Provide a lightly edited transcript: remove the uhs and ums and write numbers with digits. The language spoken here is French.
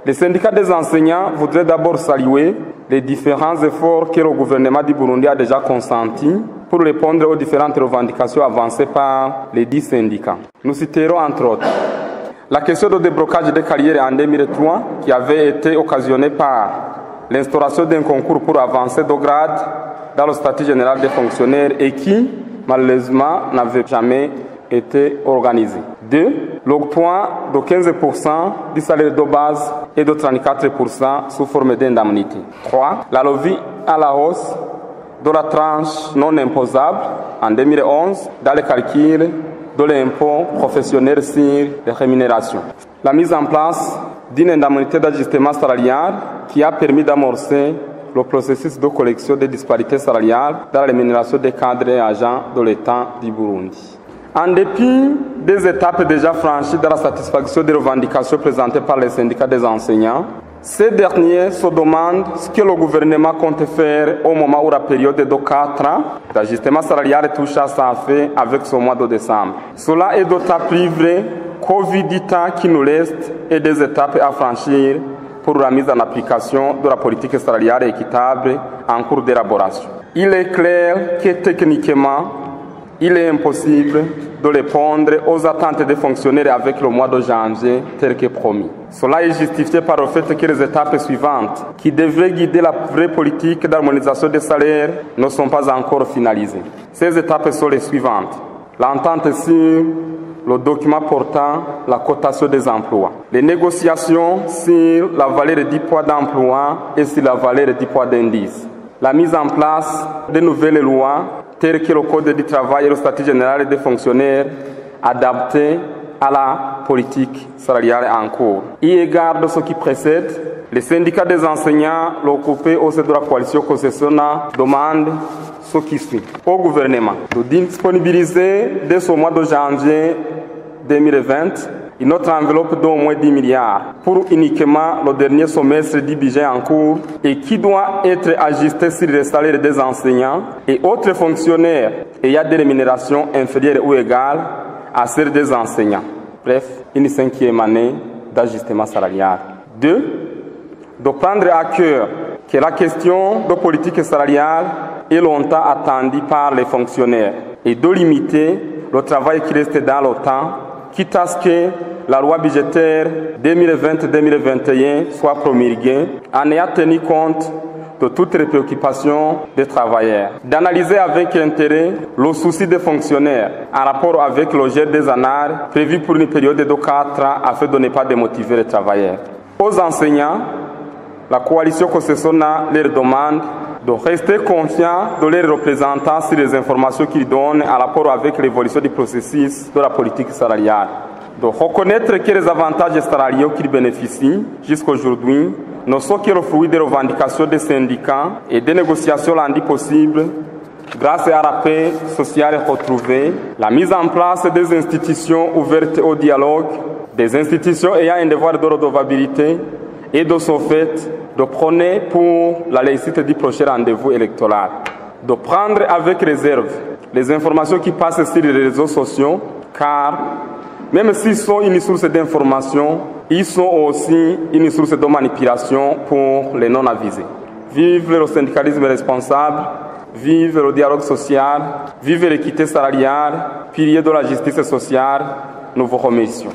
Les syndicats des enseignants voudraient d'abord saluer les différents efforts que le gouvernement du Burundi a déjà consentis pour répondre aux différentes revendications avancées par les 10 syndicats. Nous citerons entre autres la question de déblocage des carrières en 2003 qui avait été occasionnée par l'instauration d'un concours pour avancer de grade dans le statut général des fonctionnaires et qui, malheureusement, n'avait jamais été organisé. 2. L'octroi de 15% du salaire de base et de 34% sous forme d'indemnité. 3. La levée à la hausse de la tranche non imposable en 2011 dans le calcul de l'impôt professionnel sur les rémunérations. La mise en place d'une indemnité d'ajustement salarial qui a permis d'amorcer le processus de collection des disparités salariales dans la rémunération des cadres et agents de l'État du Burundi. En dépit des étapes déjà franchies dans la satisfaction des revendications présentées par les syndicats des enseignants, ces derniers se demandent ce que le gouvernement compte faire au moment où la période de 4 ans d'ajustement salarial touche à sa fin avec ce mois de décembre. Cela est d'autant plus vrai qu'au vu du temps qui nous reste et des étapes à franchir pour la mise en application de la politique salariale équitable en cours d'élaboration. Il est clair que techniquement, il est impossible de répondre aux attentes des fonctionnaires avec le mois de janvier tel que promis. Cela est justifié par le fait que les étapes suivantes, qui devraient guider la vraie politique d'harmonisation des salaires, ne sont pas encore finalisées. Ces étapes sont les suivantes. L'entente sur le document portant la cotation des emplois. Les négociations sur la valeur du poids d'emploi et sur la valeur du poids d'indice. La mise en place de nouvelles lois telles que le Code du travail et le statut général des fonctionnaires adaptés à la politique salariale en cours. Eu égard de ce qui précède, les syndicats des enseignants, l'occupé au sein de la coalition concessionnaire, demandent ce qui suit au gouvernement de disponibiliser dès ce mois de janvier 2020 une autre enveloppe d'au moins 10 milliards pour uniquement le dernier semestre du budget en cours et qui doit être ajusté sur les salaires des enseignants et autres fonctionnaires ayant des rémunérations inférieures ou égales à celles des enseignants. Bref, une 5e année d'ajustement salarial. 2. De prendre à cœur que la question de politique salariale est longtemps attendue par les fonctionnaires et de limiter le travail qui reste dans le temps, quitte à ce que la loi budgétaire 2020-2021 soit promulguée en ayant tenu compte de toutes les préoccupations des travailleurs. D'analyser avec intérêt le souci des fonctionnaires en rapport avec le gel des ANAR prévu pour une période de 4 ans afin de ne pas démotiver les travailleurs. Aux enseignants, la coalition concessionnaire leur demande de rester confiants de leurs représentants sur les informations qu'ils donnent en rapport avec l'évolution du processus de la politique salariale. De reconnaître que les avantages salariaux qu'ils bénéficient jusqu'à aujourd'hui ne sont que le fruit des revendications des syndicats et des négociations rendues possibles grâce à la paix sociale retrouvée, la mise en place des institutions ouvertes au dialogue, des institutions ayant un devoir de redevabilité et de ce fait de prôner pour la laïcité du prochain rendez-vous électoral, de prendre avec réserve les informations qui passent sur les réseaux sociaux, car même s'ils sont une source d'information, ils sont aussi une source de manipulation pour les non-avisés. Vive le syndicalisme responsable, vive le dialogue social, vive l'équité salariale, pilier de la justice sociale, nous vous remercions.